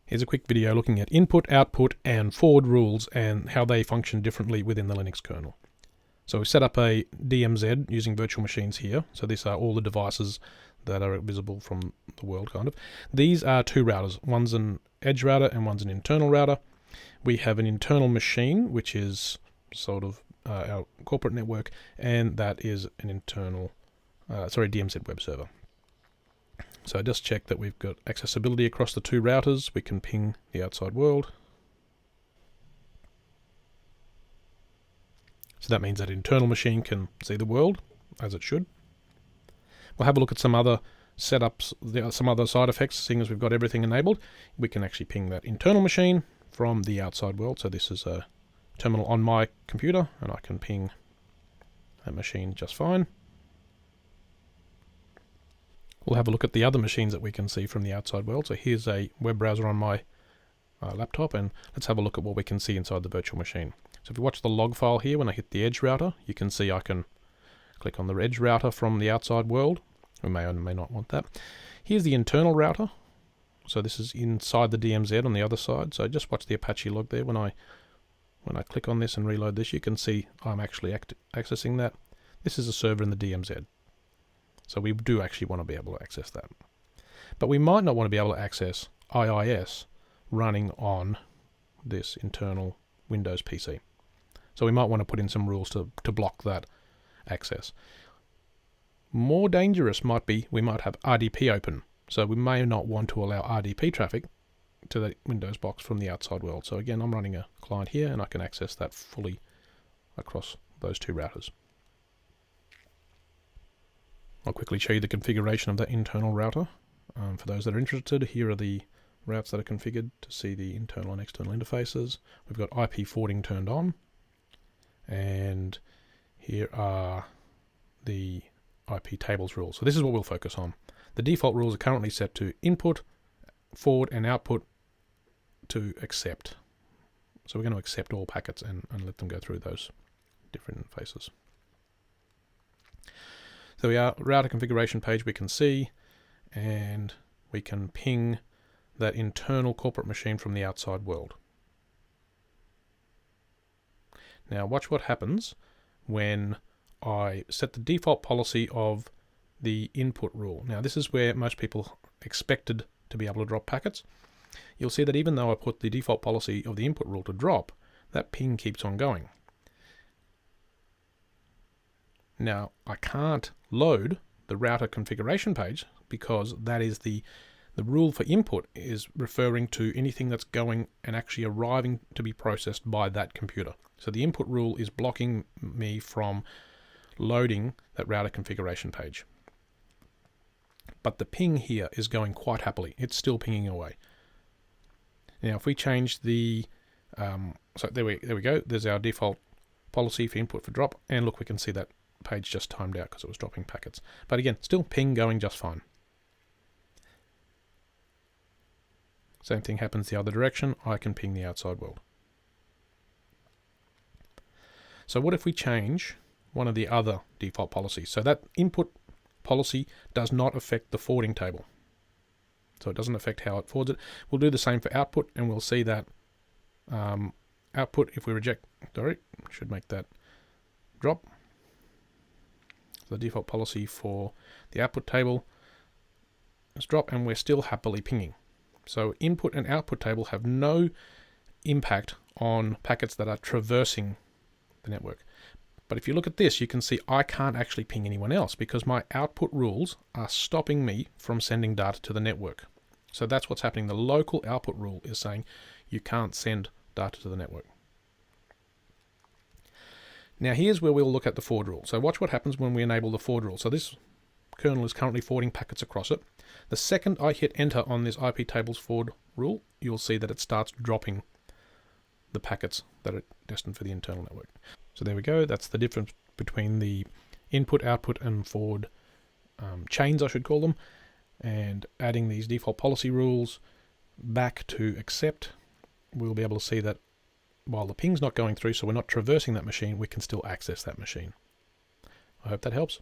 Here's a quick video looking at input, output, and forward rules and how they function differently within the Linux kernel. So we set up a DMZ using virtual machines here. So these are all the devices that are visible from the world, kind of. These are two routers. One's an edge router and one's an internal router. We have an internal machine, which is sort of our corporate network, and that is an internal, DMZ web server. So just check that we've got accessibility across the two routers. We can ping the outside world. So that means that internal machine can see the world, as it should. We'll have a look at some other setups, some other side effects. Seeing as we've got everything enabled, we can actually ping that internal machine from the outside world. So this is a terminal on my computer, and I can ping that machine just fine. We'll have a look at the other machines that we can see from the outside world. So here's a web browser on my laptop, and let's have a look at what we can see inside the virtual machine. So if you watch the log file here, when I hit the edge router, you can see I can click on the edge router from the outside world. We may or may not want that. Here's the internal router. So this is inside the DMZ on the other side. So just watch the Apache log there. When I click on this and reload this, you can see I'm actually accessing that. This is a server in the DMZ. So we do actually want to be able to access that. But we might not want to be able to access IIS running on this internal Windows PC. So we might want to put in some rules to block that access. More dangerous might be we might have RDP open. So we may not want to allow RDP traffic to the Windows box from the outside world. So again, I'm running a client here and I can access that fully across those two routers. I'll quickly show you the configuration of that internal router. For those that are interested, here are the routes that are configured to see the internal and external interfaces. We've got IP forwarding turned on, and here are the IP tables rules. So this is what we'll focus on. The default rules are currently set to input, forward, and output to accept. So we're going to accept all packets and let them go through those different interfaces. So we are router configuration page we can see, and we can ping that internal corporate machine from the outside world. Now watch what happens when I set the default policy of the input rule. Now this is where most people expected to be able to drop packets. You'll see that even though I put the default policy of the input rule to drop, that ping keeps on going. Now I can't load the router configuration page because that is the rule for input is referring to anything that's going and actually arriving to be processed by that computer. So the input rule is blocking me from loading that router configuration page. But the ping here is going quite happily. It's still pinging away. Now if we change the, so there we go. There's our default policy for input for drop. And look, we can see that page just timed out because it was dropping packets. But again, still ping going just fine. Same thing happens the other direction. I can ping the outside world. So what if we change one of the other default policies? So that input policy does not affect the forwarding table. So it doesn't affect how it forwards it. We'll do the same for output, and we'll see that output, if we reject, should make that drop. The default policy for the output table is drop, and we're still happily pinging. So input and output table have no impact on packets that are traversing the network. But if you look at this, you can see I can't actually ping anyone else because my output rules are stopping me from sending data to the network. So that's what's happening. The local output rule is saying you can't send data to the network. Now here's where we'll look at the forward rule. So watch what happens when we enable the forward rule. So this kernel is currently forwarding packets across it. The second I hit enter on this IP tables forward rule, you'll see that it starts dropping the packets that are destined for the internal network. So there we go. That's the difference between the input, output, and forward chains, I should call them, and adding these default policy rules back to accept. We'll be able to see that while the ping's not going through, so we're not traversing that machine, we can still access that machine. I hope that helps.